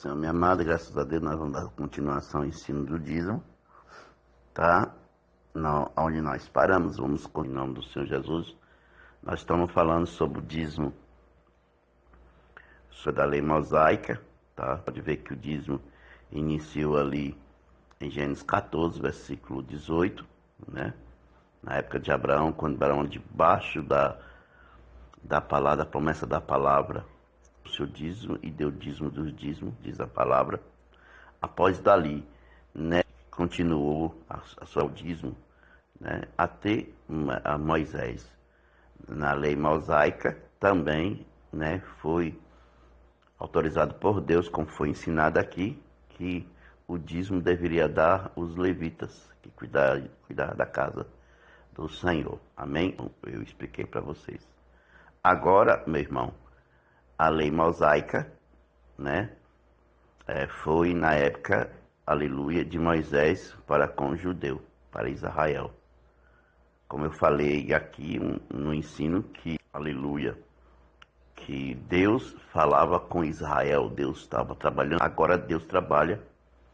Senhor, minha amada, graças a Deus, nós vamos dar continuação ao ensino do dízimo, tá? Onde nós paramos, vamos com o nome do Senhor Jesus. Nós estamos falando sobre o dízimo, sobre a lei mosaica, tá? Pode ver que o dízimo iniciou ali em Gênesis 14, versículo 18, né? Na época de Abraão, quando Abraão, debaixo da palavra, da promessa da palavra, o seu dízimo e deu dízimo dos dízimos, diz a palavra. Após dali, né, continuou a seu dízimo, né, até a Moisés. Na lei mosaica também, né, foi autorizado por Deus, como foi ensinado aqui, que o dízimo deveria dar os levitas, que cuidar da casa do Senhor. Amém? Eu expliquei para vocês. Agora, meu irmão, a lei mosaica, né, foi na época, aleluia, de Moisés para com o judeu, para Israel. Como eu falei aqui no ensino que, aleluia, que Deus falava com Israel, Deus estava trabalhando, agora Deus trabalha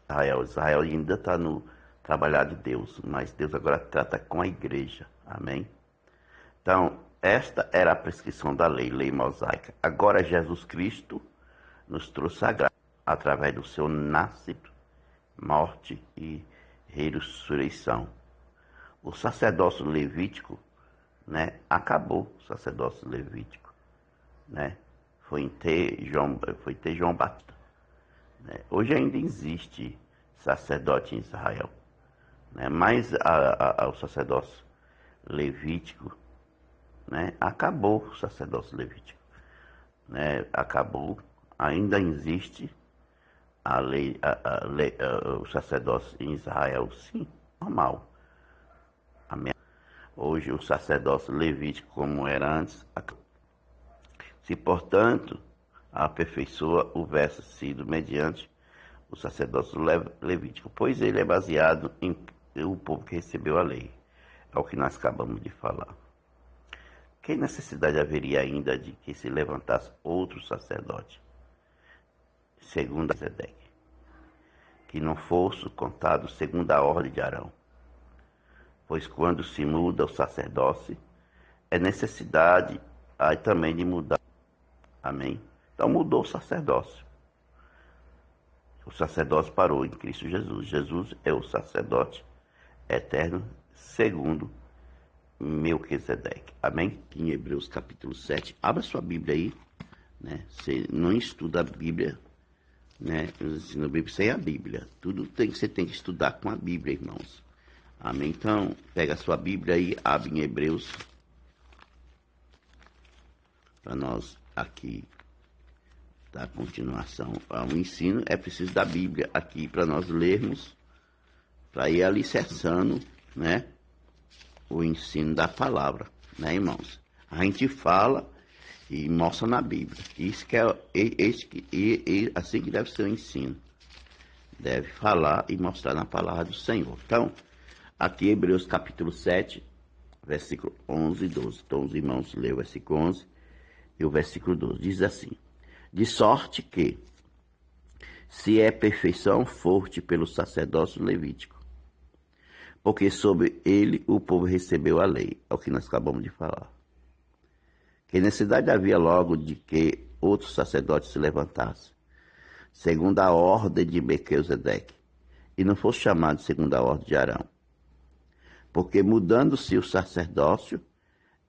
Israel. Israel ainda está no trabalhar de Deus, mas Deus agora trata com a igreja, amém? Então, esta era a prescrição da lei mosaica. Agora Jesus Cristo nos trouxe a graça através do seu nascimento, morte e ressurreição. O sacerdócio levítico, né, acabou o sacerdócio levítico, né? Foi ter João Batista, né? Hoje ainda existe sacerdote em Israel, né? Mas o sacerdócio levítico, né, acabou o sacerdócio levítico, né? Acabou, ainda existe a lei, o sacerdócio em Israel, sim, normal. Amém. Hoje o sacerdócio levítico, como era antes, se portanto aperfeiçoa o verso sido mediante o sacerdócio levítico, pois ele é baseado em o povo que recebeu a lei. É o que nós acabamos de falar. Que necessidade haveria ainda de que se levantasse outro sacerdote, segundo Zedeque, que não fosse contado segundo a ordem de Arão? Pois quando se muda o sacerdócio, é necessidade aí também de mudar. Amém? Então mudou o sacerdócio. O sacerdócio parou em Cristo Jesus. Jesus é o sacerdote eterno, segundo Melquisedeque. Amém? Em Hebreus capítulo 7. Abra sua Bíblia aí, né? Você não estuda a Bíblia, né? Eu ensino a Bíblia sem a Bíblia. Você tem que estudar com a Bíblia, irmãos. Amém? Então, pega a sua Bíblia aí, abre em Hebreus, para nós aqui dar continuação ao ensino. É preciso da Bíblia aqui para nós lermos, para ir alicerçando, né, o ensino da palavra, né, irmãos? A gente fala e mostra na Bíblia. Isso que é assim que deve ser o ensino. Deve falar e mostrar na palavra do Senhor. Então, aqui Hebreus capítulo 7, versículo 11 e 12. Então os irmãos lêem o versículo 11 e o versículo 12. Diz assim: de sorte que, se é perfeição, forte pelo sacerdócio levítico, porque sobre ele o povo recebeu a lei. É o que nós acabamos de falar. Que necessidade havia logo de que outro sacerdote se levantasse, segundo a ordem de Melquisedeque, e não fosse chamado segundo a ordem de Arão? Porque mudando-se o sacerdócio,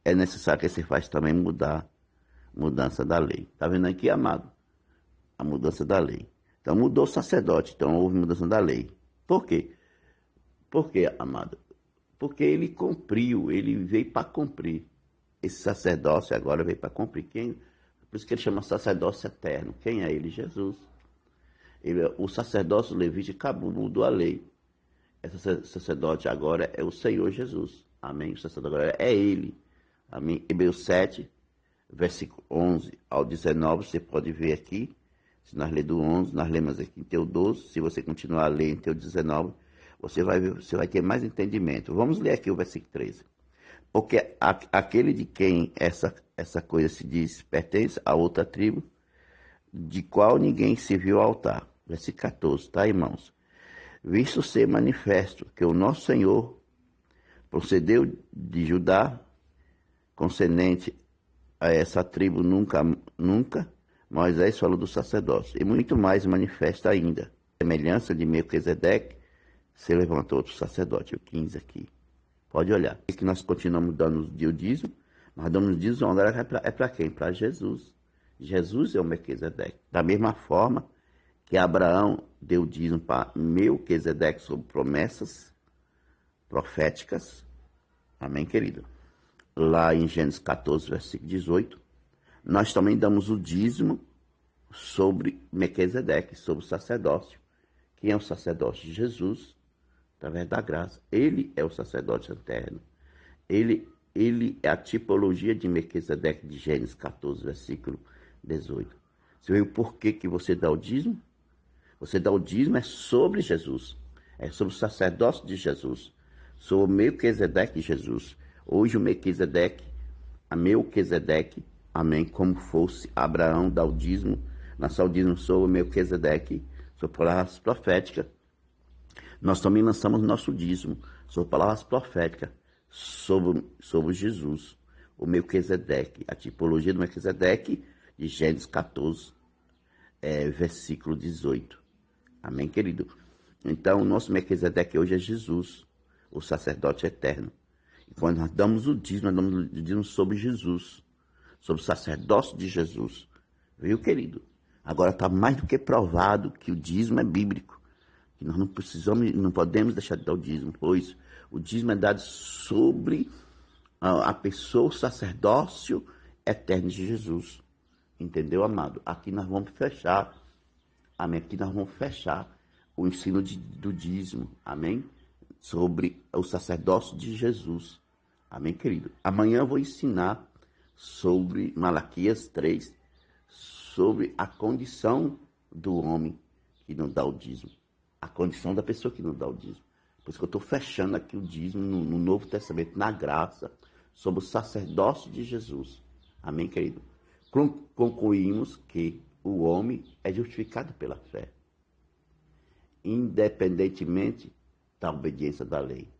é necessário que se faça também mudança da lei. Está vendo aqui, amado? A mudança da lei. Então mudou o sacerdote, então houve mudança da lei. Por quê? Por quê, amado? Porque ele cumpriu, ele veio para cumprir. Esse sacerdócio agora veio para cumprir. Por isso que ele chama sacerdócio eterno. Quem é ele? Jesus. O sacerdócio levítico acabou, mudou a lei. Esse sacerdote agora é o Senhor Jesus. Amém? O sacerdote agora é ele. Amém? Hebreus 7, versículo 11 ao 19, você pode ver aqui. Se nós lermos do 11, nós lemos aqui em teu 12. Se você continuar a ler em teu 19, você vai ter mais entendimento. Vamos ler aqui o versículo 13. Porque aquele de quem essa coisa se diz pertence a outra tribo, de qual ninguém serviu ao altar. Versículo 14, tá, irmãos? Visto ser manifesto que o nosso Senhor procedeu de Judá, concernente a essa tribo nunca Moisés falou do sacerdócio, e muito mais manifesta ainda. Semelhança de Melquisedeque, se levantou outro sacerdote, o 15 aqui. Pode olhar. E que nós continuamos dando o dízimo, mas damos o dízimo agora é para quem? Para Jesus. Jesus é o Melquisedeque. Da mesma forma que Abraão deu dízimo para Melquisedeque sob promessas proféticas. Amém, querido? Lá em Gênesis 14, versículo 18, nós também damos o dízimo sobre Melquisedeque, sobre o sacerdócio. Quem é o sacerdócio? Jesus, através da graça. Ele é o sacerdócio eterno. Ele é a tipologia de Melquisedeque de Gênesis 14, versículo 18. Você vê o porquê que você dá o dízimo? Você dá o dízimo é sobre Jesus. É sobre o sacerdócio de Jesus. Sobre o Melquisedeque de Jesus. Hoje o Melquisedeque, amém, como fosse Abraão dá o dízimo, lançar o dízimo sobre o Melquisedeque, sobre palavras proféticas. Nós também lançamos nosso dízimo sobre palavras proféticas, sobre Jesus, o Melquisedeque, a tipologia do Melquisedeque de Gênesis 14, versículo 18. Amém, querido? Então, o nosso Melquisedeque hoje é Jesus, o sacerdote eterno. E quando nós damos o dízimo, nós damos o dízimo sobre Jesus, sobre o sacerdócio de Jesus. Viu, querido? Agora está mais do que provado que o dízimo é bíblico. Que nós não podemos deixar de dar o dízimo, pois o dízimo é dado sobre a pessoa, o sacerdócio eterno de Jesus. Entendeu, amado? Aqui nós vamos fechar, amém? Aqui nós vamos fechar o ensino do dízimo, amém? Sobre o sacerdócio de Jesus. Amém, querido? Amanhã eu vou ensinar sobre Malaquias 3, sobre a condição do homem que não dá o dízimo. A condição da pessoa que não dá o dízimo. Por isso que eu estou fechando aqui o dízimo no Novo Testamento, na graça, sobre o sacerdócio de Jesus. Amém, querido? Concluímos que o homem é justificado pela fé, independentemente da obediência da lei.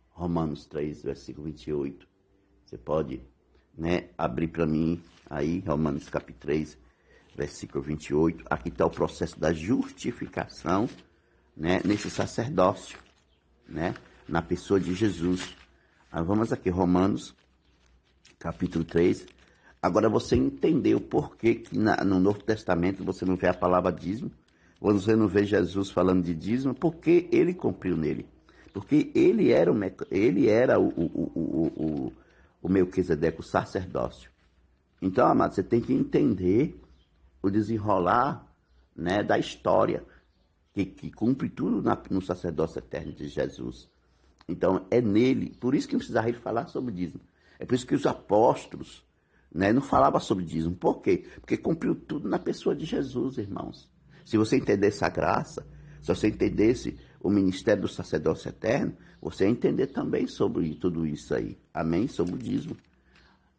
Romanos 3, versículo 28. Você pode, abrir para mim aí, Romanos capítulo 3, versículo 28. Aqui está o processo da justificação, nesse sacerdócio, na pessoa de Jesus. Vamos aqui, Romanos capítulo 3. Agora você entendeu por que no Novo Testamento você não vê a palavra dízimo, você não vê Jesus falando de dízimo, porque ele cumpriu nele. Porque ele era o Melquisedeque, o sacerdócio. Então, amado, você tem que entender o desenrolar, da história, que cumpre tudo no sacerdócio eterno de Jesus. Então, é nele. Por isso que não precisava ele falar sobre dízimo. É por isso que os apóstolos não falavam sobre dízimo. Por quê? Porque cumpriu tudo na pessoa de Jesus, irmãos. Se você entendesse a graça, se você entendesse o ministério do sacerdócio eterno, você ia entender também sobre tudo isso aí. Amém? Sobre o dízimo.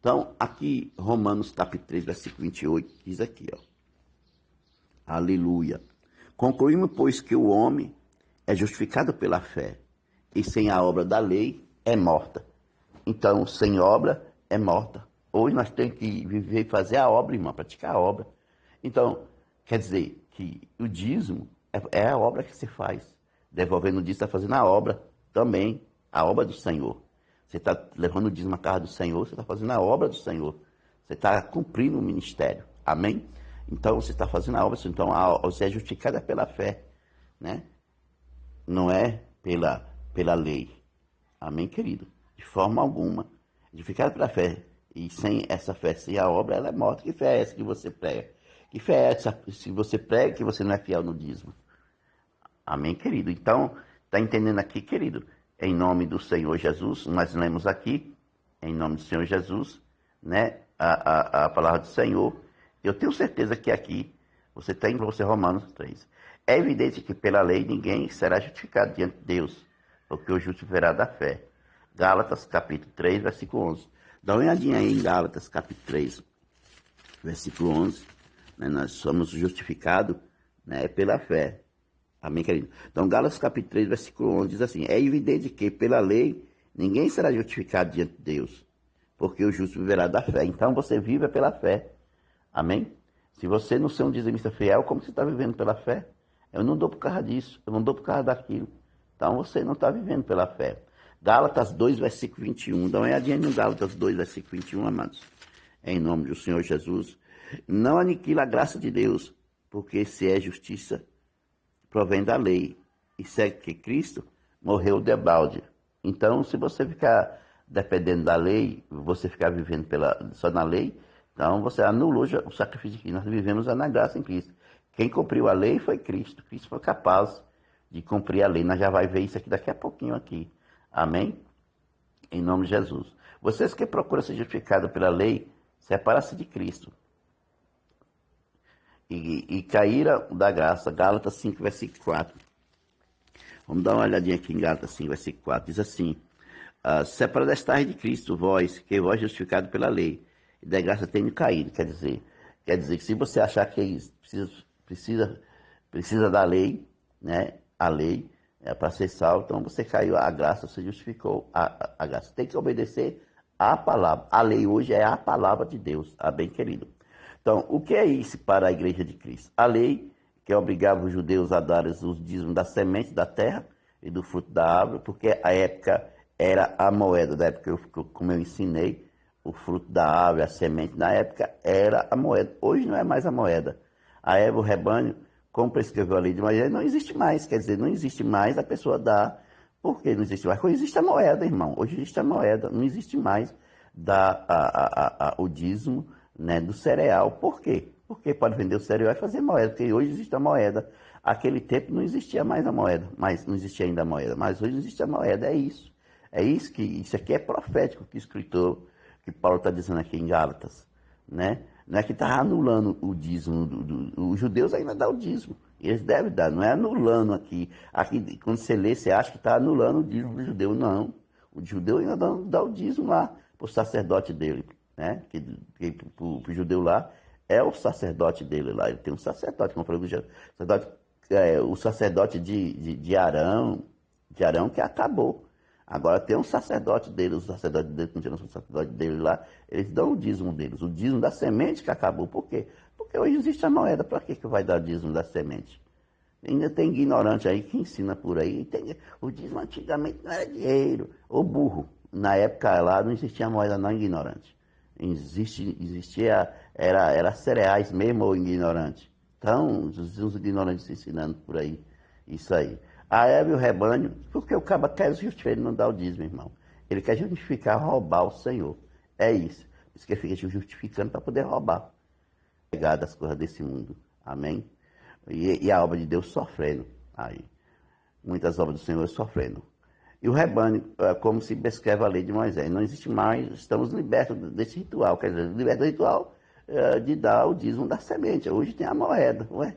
Então, aqui, Romanos capítulo 3, versículo 28, diz aqui, ó. Aleluia. Concluímos, pois, que o homem é justificado pela fé, e sem a obra da lei é morta. Então, sem obra é morta. Hoje nós temos que viver e fazer a obra, irmão, praticar a obra. Então, quer dizer que o dízimo é a obra que você faz. Devolvendo o dízimo, você está fazendo a obra também, a obra do Senhor. Você está levando o dízimo à casa do Senhor, você está fazendo a obra do Senhor. Você está cumprindo o ministério. Amém? Então, você está fazendo a obra, então você é justificado pela fé, Não é pela lei. Amém, querido? De forma alguma. Justificado pela fé. E sem essa fé, sem a obra, ela é morta. Que fé é essa que você prega? Que fé é essa se você prega que você não é fiel no dízimo? Amém, querido? Então, está entendendo aqui, querido? Em nome do Senhor Jesus, nós lemos aqui, em nome do Senhor Jesus, a palavra do Senhor. Eu tenho certeza que aqui, você tem para você Romanos 3. É evidente que pela lei ninguém será justificado diante de Deus, porque o justo verá da fé. Gálatas, capítulo 3, versículo 11. Dá uma olhadinha aí em Gálatas, capítulo 3, versículo 11. né? Nós somos justificados, né, pela fé. Amém, querido? Então, Gálatas capítulo 3, versículo 11 diz assim: é evidente que pela lei ninguém será justificado diante de Deus, porque o justo viverá da fé. Então, você vive pela fé. Amém? Se você não ser um dizimista fiel, como você está vivendo pela fé? Eu não dou por causa disso, eu não dou por causa daquilo. Então, você não está vivendo pela fé. Gálatas 2, versículo 21. Dá uma olhadinha no Gálatas 2, versículo 21, amados. Em nome do Senhor Jesus. Não aniquila a graça de Deus, porque se é justiça, provém da lei, e segue que Cristo morreu de balde. Então, se você ficar dependendo da lei, você ficar vivendo só na lei, então você anulou o sacrifício de Cristo. Nós vivemos na graça em Cristo. Quem cumpriu a lei foi Cristo. Cristo foi capaz de cumprir a lei. Nós já vai ver isso aqui daqui a pouquinho aqui. Amém? Em nome de Jesus. Vocês que procuram ser justificados pela lei, separa-se de Cristo. E caíram da graça. Gálatas 5, versículo 4. Vamos dar uma olhadinha aqui em Gálatas 5, versículo 4. Diz assim: separai de Cristo, vós, que vós justificado pela lei, e da graça tenho caído. Quer dizer que se você achar que precisa da lei, né? A lei é para ser salvo, então você caiu a graça, você justificou a graça. Tem que obedecer a palavra. A lei hoje é a palavra de Deus, bem querido. Então, o que é isso para a igreja de Cristo? A lei que obrigava os judeus a dar os dízimos da semente da terra e do fruto da árvore, porque a época era a moeda, da época como eu ensinei, o fruto da árvore, a semente, na época era a moeda. Hoje não é mais a moeda. A Eva, o rebanho, como prescreveu a lei de Moisés, não existe mais. Quer dizer, não existe mais a pessoa dar. Por que não existe mais? Hoje existe a moeda, irmão. Hoje existe a moeda. Não existe mais o dízimo, né, do cereal. Por quê? Porque pode vender o cereal e fazer moeda. Porque hoje existe a moeda. Aquele tempo não existia mais a moeda. Mas não existia ainda a moeda. Mas hoje existe a moeda. É isso. É isso que... Isso aqui é profético que o escritor, que Paulo está dizendo aqui em Gálatas, né? Não é que está anulando o dízimo. Os judeus ainda dão o dízimo. Eles devem dar. Não é anulando aqui. Aqui, quando você lê, você acha que está anulando o dízimo do judeu. Não. O judeu ainda dá o dízimo lá para o sacerdote dele. Né? Para o judeu lá é o sacerdote dele lá. Ele tem um sacerdote, como eu falei, o sacerdote de Arão que acabou. Agora tem um sacerdote dele, o sacerdote dele, continua o sacerdote dele lá, eles dão o dízimo deles, o dízimo da semente que acabou. Por quê? Porque hoje existe a moeda, para que vai dar o dízimo da semente? Ainda tem ignorante aí que ensina por aí. O dízimo antigamente não era dinheiro, ou burro. Na época lá não existia moeda não, ignorante. Era cereais mesmo ou ignorante. Então, os ignorantes ensinando por aí, isso aí. A Eva e o rebanho, porque o caba quer justificar, ele não dá o dízimo, irmão. Ele quer justificar, roubar o Senhor. É isso. Por isso que ele fica justificando para poder roubar. Pegar das coisas desse mundo. Amém? E a obra de Deus sofrendo. Aí. Muitas obras do Senhor sofrendo. E o rebanho, como se prescreve a lei de Moisés. Não existe mais, estamos libertos desse ritual. Quer dizer, libertos do ritual de dar o dízimo da semente. Hoje tem a moeda. Ué?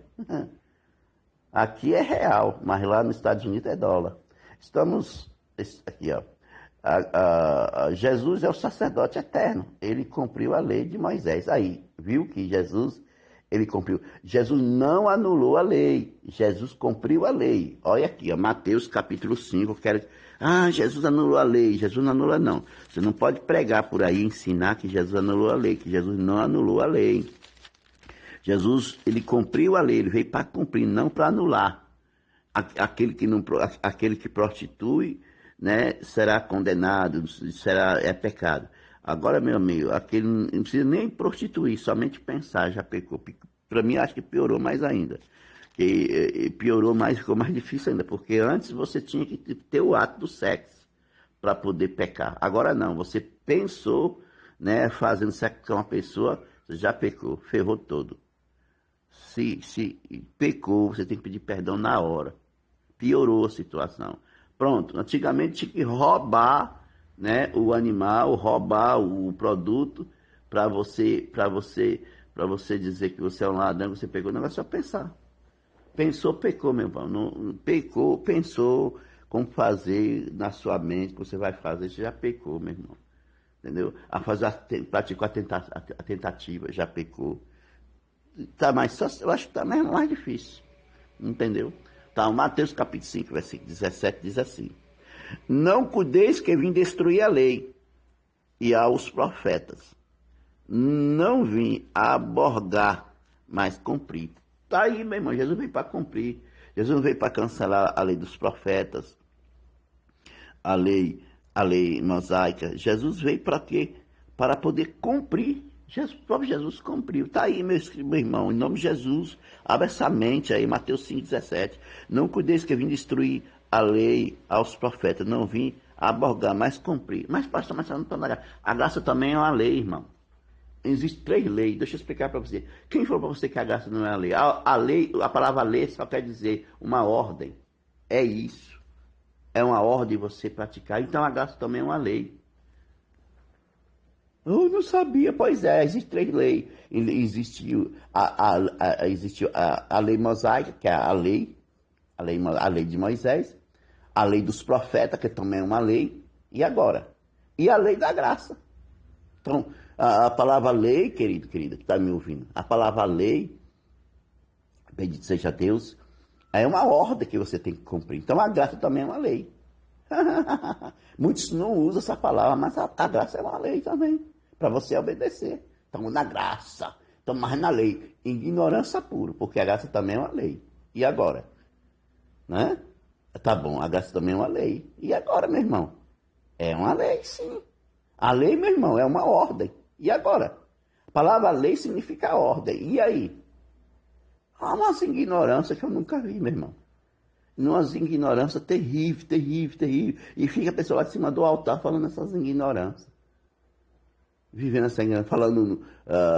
Aqui é real, mas lá nos Estados Unidos é dólar. Estamos, aqui ó, Jesus é o sacerdote eterno, ele cumpriu a lei de Moisés. Aí, viu que Jesus, ele cumpriu. Jesus não anulou a lei, Jesus cumpriu a lei. Olha aqui, ó, Mateus capítulo 5, Jesus anulou a lei. Jesus não anula não. Você não pode pregar por aí, ensinar que Jesus anulou a lei, que Jesus não anulou a lei. Jesus, ele cumpriu a lei, ele veio para cumprir, não para anular. Aquele que prostitui, né, será condenado, é pecado. Agora, meu amigo, aquele não precisa nem prostituir, somente pensar, já pecou. Para mim, acho que piorou mais ainda. Piorou mais, ficou mais difícil ainda, porque antes você tinha que ter o ato do sexo para poder pecar. Agora não, você pensou, né, fazendo sexo com uma pessoa, você já pecou, ferrou todo. Se pecou, você tem que pedir perdão na hora. Piorou a situação. Pronto, antigamente tinha que roubar, né, o animal, roubar o produto para você dizer que você é um ladrão, que você pegou. O negócio é só pensar. Pensou, pecou, meu irmão. Não, pecou, pensou como fazer na sua mente, que você vai fazer, você já pecou, meu irmão. Entendeu? Praticou a tentativa, já pecou. tá mais, eu acho que está mais difícil. Entendeu? Então, Mateus capítulo 5, versículo 17, diz assim: Não cuideis que vim destruir a lei e aos profetas. Não vim aborgar, mas cumprir. Tá aí, meu irmão, Jesus veio para cumprir. Jesus não veio para cancelar a lei dos profetas, a lei, a lei mosaica. Jesus veio para quê? Para poder cumprir. O próprio Jesus cumpriu. Está aí, meu irmão, em nome de Jesus, abre essa mente aí, Mateus 5,17. Não cuideis que eu vim destruir a lei aos profetas, não vim aborgar, mas cumprir. Mas, pastor, mas não está na graça. A graça também é uma lei, irmão. Existem 3 leis, deixa eu explicar para você. Quem falou para você que a graça não é a lei? A lei, a palavra lei só quer dizer uma ordem. É isso. É uma ordem você praticar. Então a graça também é uma lei. Eu não sabia, pois é, existem 3 leis. Existiu a lei mosaica, que é a lei de Moisés, a lei dos profetas, que também é uma lei, e agora? E a lei da graça. Então, a palavra lei, querido, querida, que está me ouvindo, a palavra lei, bendito seja Deus, é uma ordem que você tem que cumprir. Então a graça também é uma lei. Muitos não usam essa palavra, mas a graça é uma lei também, para você obedecer. Estamos na graça, estamos mais na lei. Ignorância pura, porque a graça também é uma lei. E agora? Né? Tá bom, a graça também é uma lei. E agora, meu irmão? É uma lei, sim. A lei, meu irmão, é uma ordem. E agora? A palavra lei significa ordem. E aí? Há umas ignorâncias que eu nunca vi, meu irmão. Umas ignorâncias terríveis, terríveis, terríveis. E fica a pessoa lá de cima do altar falando essas ignorâncias. Vivendo essa ignorância, falando,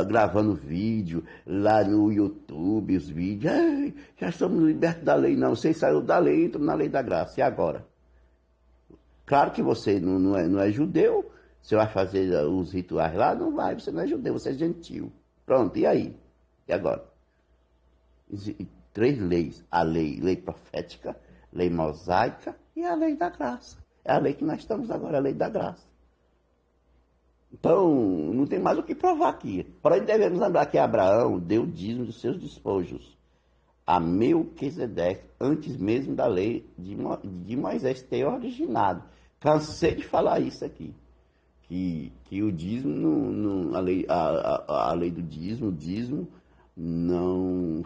gravando vídeo lá no YouTube, os vídeos. Ai, já estamos libertos da lei. Não, vocês saíram da lei e entram na lei da graça. E agora? Claro que você não é judeu. Você vai fazer os rituais lá? Não vai, você não é judeu, você é gentil. Pronto, e aí? E agora? 3 leis. A lei profética, lei mosaica e a lei da graça. É a lei que nós estamos agora, a lei da graça. Então, não tem mais o que provar aqui. Porém, devemos lembrar que Abraão deu o dízimo dos seus despojos a Melquisedeque, antes mesmo da lei de Moisés ter originado. Cansei de falar isso aqui. Que o dízimo, a lei do dízimo, o dízimo não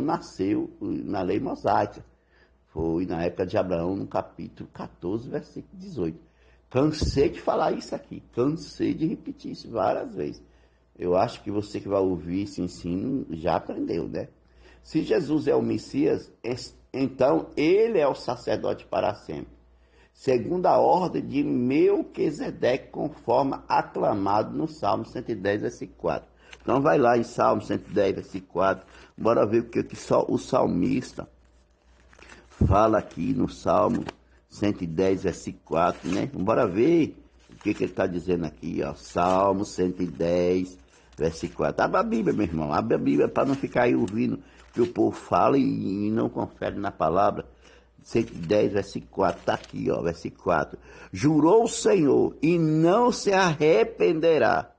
nasceu na lei mosaica. Foi na época de Abraão, no capítulo 14, versículo 18. Cansei de falar isso aqui, cansei de repetir isso várias vezes. Eu acho que você que vai ouvir esse ensino já aprendeu, né? Se Jesus é o Messias, então ele é o sacerdote para sempre, segundo a ordem de Melquisedeque, conforme aclamado no Salmo 110, versículo 4. Então vai lá em Salmo 110, versículo 4, bora ver o que só o salmista fala aqui no Salmo 110, versículo 4, né? Bora ver o que ele está dizendo aqui, ó. Salmo 110, versículo 4. Abra a Bíblia, meu irmão, abre a Bíblia para não ficar aí ouvindo o que o povo fala e não confere na palavra. 110, versículo 4, está aqui, ó, versículo 4. Jurou o Senhor e não se arrependerá.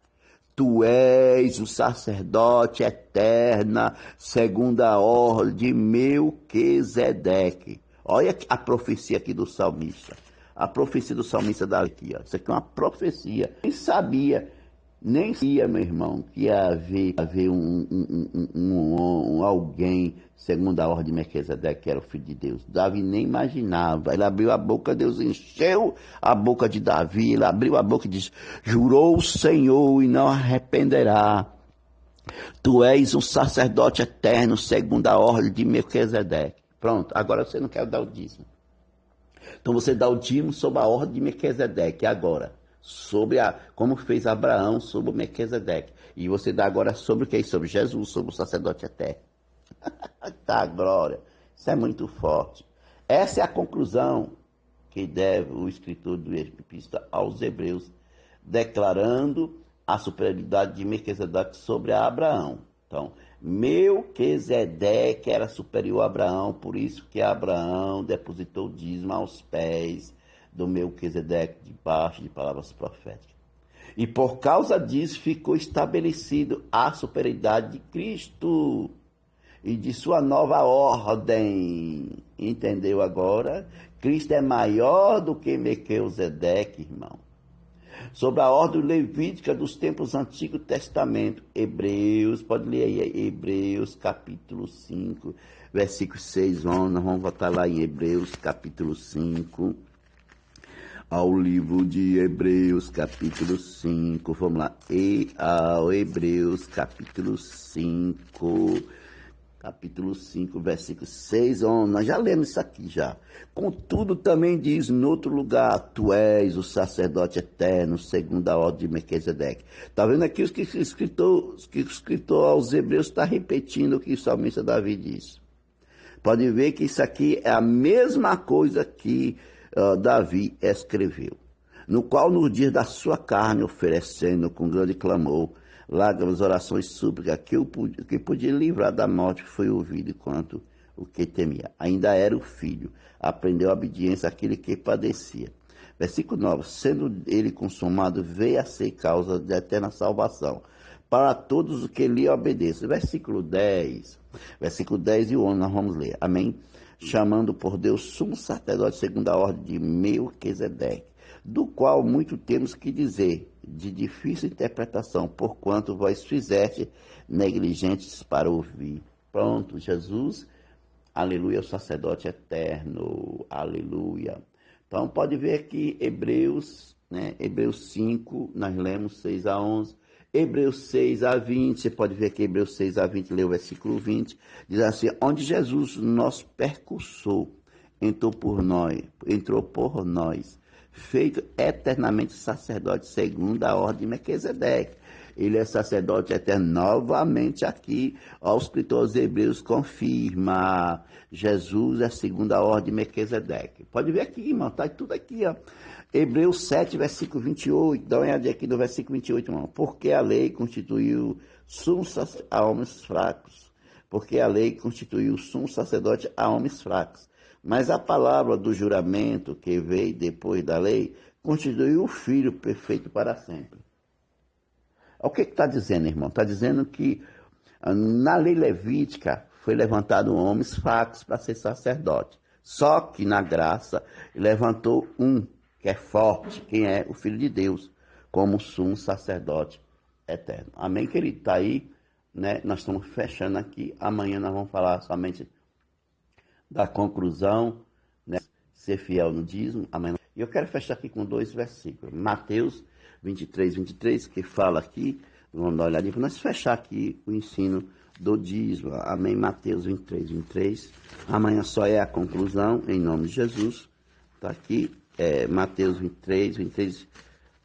Tu és o sacerdote eterna, segundo a ordem de Melquisedeque. Olha a profecia aqui do salmista. A profecia do salmista daqui, ó. Isso aqui é uma profecia. Nem sabia, meu irmão, que ia haver alguém, segundo a ordem de Melquisedeque, que era o filho de Deus. Davi nem imaginava. Ele abriu a boca, Deus encheu a boca de Davi. Ele abriu a boca e disse: jurou o Senhor e não arrependerá. Tu és um sacerdote eterno, segundo a ordem de Melquisedeque. Pronto, agora você não quer dar o dízimo. Então você dá o dízimo sob a ordem de Melquisedeque. Agora, como fez Abraão sobre o Melquisedeque. E você dá agora sobre o que? Sobre Jesus, sobre o sacerdote eterno. Tá, glória. Isso é muito forte. Essa é a conclusão que deve o escritor do Epístola aos Hebreus, declarando a superioridade de Melquisedeque sobre Abraão. Então, Melquisedeque era superior a Abraão, por isso que Abraão depositou o dízimo aos pés do Melquisedeque, debaixo de palavras proféticas. E por causa disso ficou estabelecido a superioridade de Cristo e de sua nova ordem. Entendeu agora? Cristo é maior do que Melquisedeque, irmão. Sobre a ordem levítica dos tempos do Antigo Testamento. Hebreus, pode ler aí, Hebreus capítulo 5, versículo 6, 11, nós vamos voltar lá em Hebreus capítulo 5, ao livro de Hebreus capítulo 5, vamos lá, e ao Hebreus capítulo 5, versículo 6, 11, nós já lemos isso aqui já. Contudo, também diz em outro lugar, tu és o sacerdote eterno, segundo a ordem de Melquisedeque. Está vendo aqui os que o escritor aos Hebreus está repetindo o que o salmista Davi disse. Pode ver que isso aqui é a mesma coisa que Davi escreveu. No qual, nos dias da sua carne, oferecendo com grande clamor, lágrimas, orações, súplica, que podia livrar da morte, foi ouvido enquanto o que temia. Ainda era o filho, aprendeu a obediência àquele que padecia. Versículo 9, sendo ele consumado, veio a ser causa de eterna salvação para todos os que lhe obedeçam. Versículo 10 e 11, nós vamos ler. Amém? Chamando por Deus sumo sacerdote segundo a ordem de Melquisedeque, do qual muito temos que dizer, de difícil interpretação, porquanto vós fizeste negligentes para ouvir. Pronto, Jesus, aleluia, o sacerdote eterno, aleluia. Então pode ver aqui Hebreus, né? Hebreus 5, nós lemos 6 a 11, Hebreus 6 a 20, você pode ver que Hebreus 6 a 20, lê o versículo 20, diz assim, onde Jesus, nosso percursor, entrou por nós, feito eternamente sacerdote, segundo a ordem de Melquisedeque. Ele é sacerdote eterno. Novamente aqui, o escritor aos Hebreus confirma, Jesus é segundo a ordem de Melquisedeque. Pode ver aqui, irmão, está tudo aqui, ó. Hebreus 7, versículo 28, dá uma olhadinha aqui no versículo 28, irmão. Porque a lei constituiu sumo a homens fracos. Porque a lei constituiu sumo sacerdote a homens fracos. Mas a palavra do juramento que veio depois da lei constituiu o Filho perfeito para sempre. O que está dizendo, irmão? Está dizendo que na lei levítica foi levantado homens fracos para ser sacerdote. Só que na graça levantou um que é forte, quem é o Filho de Deus, como sumo sacerdote eterno. Amém, querido? Está aí, né? Nós estamos fechando aqui. Amanhã nós vamos falar somente da conclusão, né? Ser fiel no dízimo. Amanhã. E eu quero fechar aqui com 2 versículos. Mateus 23, que fala aqui, vamos dar uma olhadinha para nós fechar aqui o ensino do dízimo. Amém? Mateus 23. Amanhã só é a conclusão, em nome de Jesus. Está aqui, Mateus 23,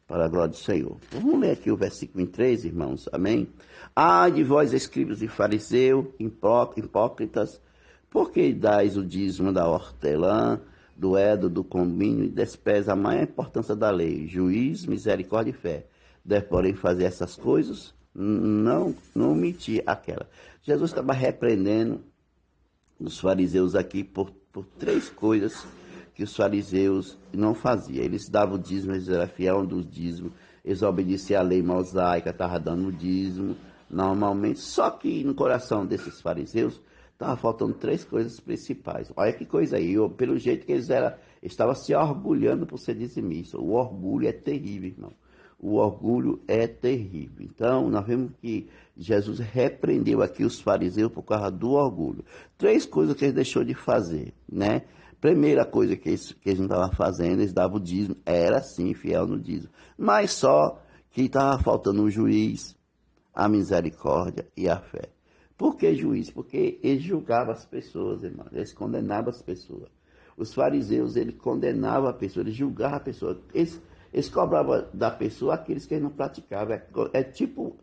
para a glória do Senhor. Vamos ler aqui o versículo 23, irmãos. Amém? Ai de vós, escribas e fariseus, hipócritas, porque dais o dízimo da hortelã, do edo, do cominho, e despreza a maior importância da lei, juízo, misericórdia e fé. Deve, porém, fazer essas coisas, não omitir aquela. Jesus estava repreendendo os fariseus aqui por 3 coisas que os fariseus não faziam. Eles davam o dízimo, eles eram fiel dos dízimos, eles obedeciam à lei mosaica, estavam dando o dízimo normalmente, só que no coração desses fariseus estava faltando 3 coisas principais. Olha que coisa aí, pelo jeito que eles estavam se orgulhando por ser dizimistas. O orgulho é terrível, irmão. O orgulho é terrível. Então, nós vemos que Jesus repreendeu aqui os fariseus por causa do orgulho. 3 coisas que eles deixou de fazer, né? Primeira coisa que eles não estavam fazendo, eles davam o dízimo, era sim fiel no dízimo. Mas só que estava faltando o juiz, a misericórdia e a fé. Por que juiz? Porque eles julgavam as pessoas, irmão. Eles condenavam as pessoas. Os fariseus, eles condenavam a pessoa, eles julgavam a pessoa. Eles cobravam da pessoa aqueles que eles não praticavam. É tipo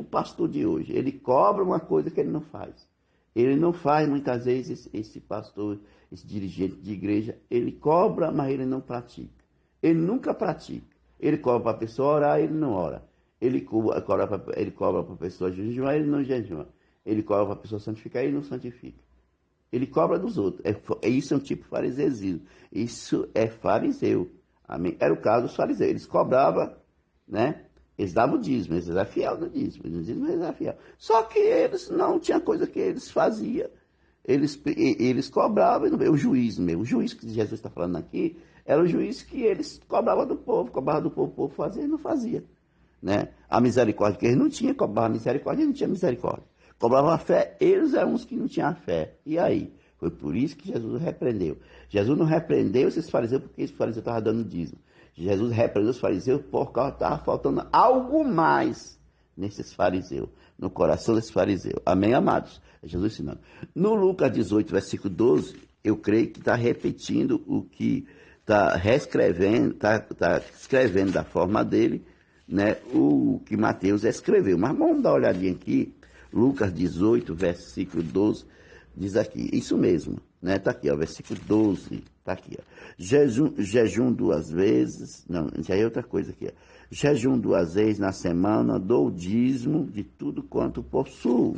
o pastor de hoje. Ele cobra uma coisa que ele não faz. Ele não faz, muitas vezes, esse pastor, esse dirigente de igreja, ele cobra, mas ele não pratica. Ele nunca pratica. Ele cobra para a pessoa orar, ele não ora. Ele cobra para a pessoa jejuar, ele não jejua. Ele cobra para a pessoa santificar, ele não santifica. Ele cobra dos outros. Isso é um tipo fariseusismo. Isso é fariseu. Amém? Era o caso dos fariseus. Eles cobravam, né, Eles davam o dízimo, eles eram fiel no dízimo, eles eram fiel. Só que eles não tinha coisa que eles faziam. Eles cobravam, o juiz mesmo, o juiz que Jesus está falando aqui, era o juiz que eles cobravam do povo, o povo fazia e não fazia. Né? A misericórdia que eles não tinham, cobrava a misericórdia e não tinha misericórdia. Cobrava a fé, eles eram os que não tinham a fé. E aí? Foi por isso que Jesus repreendeu. Jesus não repreendeu esses fariseus porque esses fariseus estavam dando dízimo. Jesus repreendeu os fariseus porque estava faltando algo mais nesses fariseus, no coração desses fariseus. Amém, amados? É Jesus ensinando. No Lucas 18, versículo 12, eu creio que está repetindo o que está reescrevendo, está escrevendo da forma dele, né, o que Mateus escreveu. Mas vamos dar uma olhadinha aqui. Lucas 18, versículo 12, diz aqui, isso mesmo, né? Está aqui, ó, versículo 12, está aqui, ó. Jejum 2 vezes, não, já é outra coisa aqui, ó. Jejum 2 vezes na semana, dou o dízimo de tudo quanto possuo.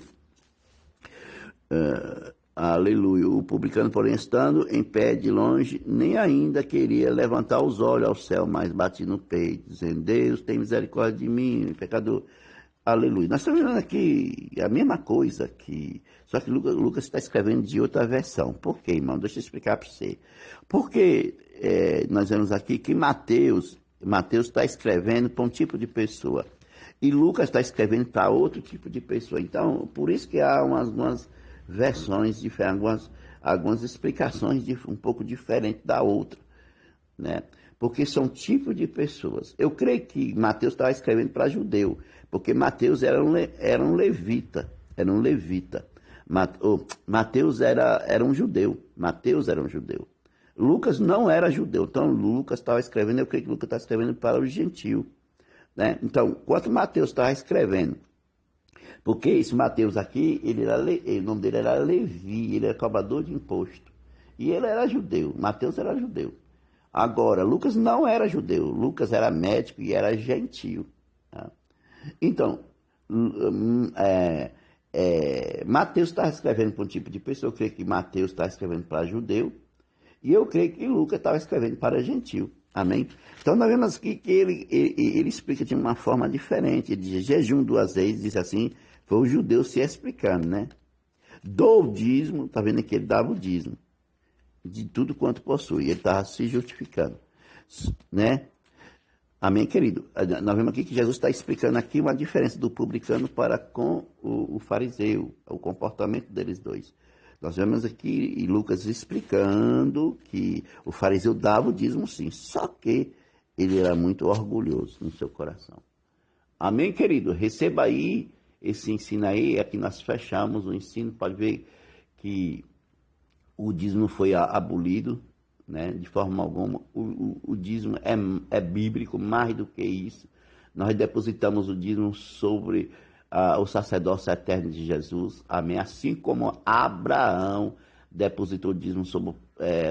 Aleluia. O publicano, porém, estando em pé de longe, nem ainda queria levantar os olhos ao céu, mas batia no peito, dizendo, Deus, tem misericórdia de mim, pecador. Aleluia. Nós estamos vendo aqui a mesma coisa que. Só que Lucas está escrevendo de outra versão. Por quê, irmão? Deixa eu explicar para você. Porque nós vemos aqui que Mateus está escrevendo para um tipo de pessoa. E Lucas está escrevendo para outro tipo de pessoa. Então, por isso que há algumas versões diferentes, algumas explicações um pouco diferentes da outra. Né? Porque são tipos de pessoas. Eu creio que Mateus estava escrevendo para judeu, porque Mateus era um levita. Mateus era um judeu. Mateus era um judeu. Lucas não era judeu. Então, Lucas estava escrevendo, eu creio que Lucas estava escrevendo para o gentio. Né? Então, enquanto Mateus estava escrevendo, porque esse Mateus aqui, o nome dele era Levi, ele era cobrador de imposto. E ele era judeu, Mateus era judeu. Agora, Lucas não era judeu, Lucas era médico e era gentio. Tá? Então, Mateus está escrevendo para um tipo de pessoa, eu creio que Mateus está escrevendo para judeu, e eu creio que Lucas estava escrevendo para gentio. Amém? Então, nós vemos aqui que ele explica de uma forma diferente. Ele diz jejum 2 vezes, diz assim, foi o judeu se explicando, né? Dou o dízimo, está vendo aqui, ele dava o dízimo de tudo quanto possui. Ele estava se justificando, né? Amém, querido? Nós vemos aqui que Jesus está explicando aqui uma diferença do publicano para com o fariseu, o comportamento deles dois. Nós vemos aqui em Lucas explicando que o fariseu dava o dízimo sim, só que ele era muito orgulhoso no seu coração. Amém, querido? Receba aí esse ensino aí, aqui nós fechamos o ensino, pode ver que o dízimo foi abolido, né, de forma alguma. O dízimo é bíblico, mais do que isso. Nós depositamos o dízimo sobre o sacerdócio eterno de Jesus, amém? Assim como Abraão depositou o dízimo sobre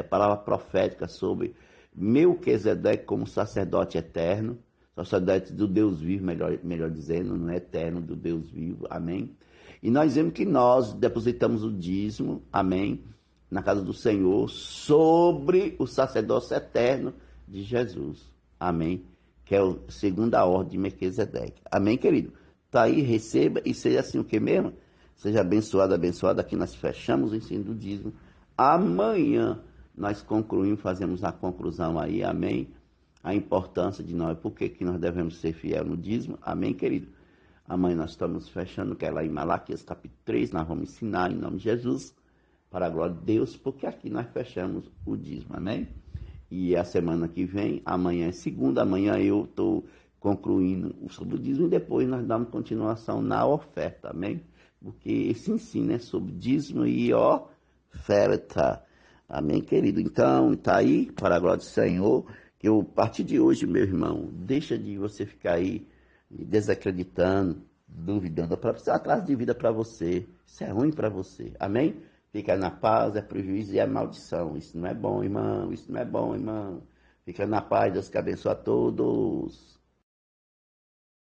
palavra profética sobre Melquisedeque como sacerdote eterno, sacerdote do Deus vivo, melhor dizendo, não é eterno, do Deus vivo, amém? E nós vemos que nós depositamos o dízimo, amém, na casa do Senhor, sobre o sacerdócio eterno de Jesus, amém? Que é a segunda ordem de Melquisedeque, amém, querido? Tá aí, receba e seja assim o que mesmo? Seja abençoado, abençoado. Aqui nós fechamos o ensino do dízimo. Amanhã nós concluímos, fazemos a conclusão aí, amém? A importância de nós, por que nós devemos ser fiel no dízimo, amém, querido? Amanhã nós estamos fechando, que é lá em Malaquias capítulo 3, nós vamos ensinar em nome de Jesus, para a glória de Deus, porque aqui nós fechamos o dízimo, amém? E a semana que vem, amanhã é segunda, amanhã eu estou concluindo sobre o dízimo e depois nós damos continuação na oferta, amém? Porque esse ensino é sobre dízimo e oferta, amém, querido? Então, está aí, para a glória do Senhor, que eu, a partir de hoje, meu irmão, deixa de você ficar aí desacreditando, duvidando, para precisar atrás de vida para você, isso é ruim para você, amém? Fica na paz, é prejuízo e é maldição, isso não é bom, irmão, isso não é bom, irmão. Fica na paz, Deus que abençoe a todos.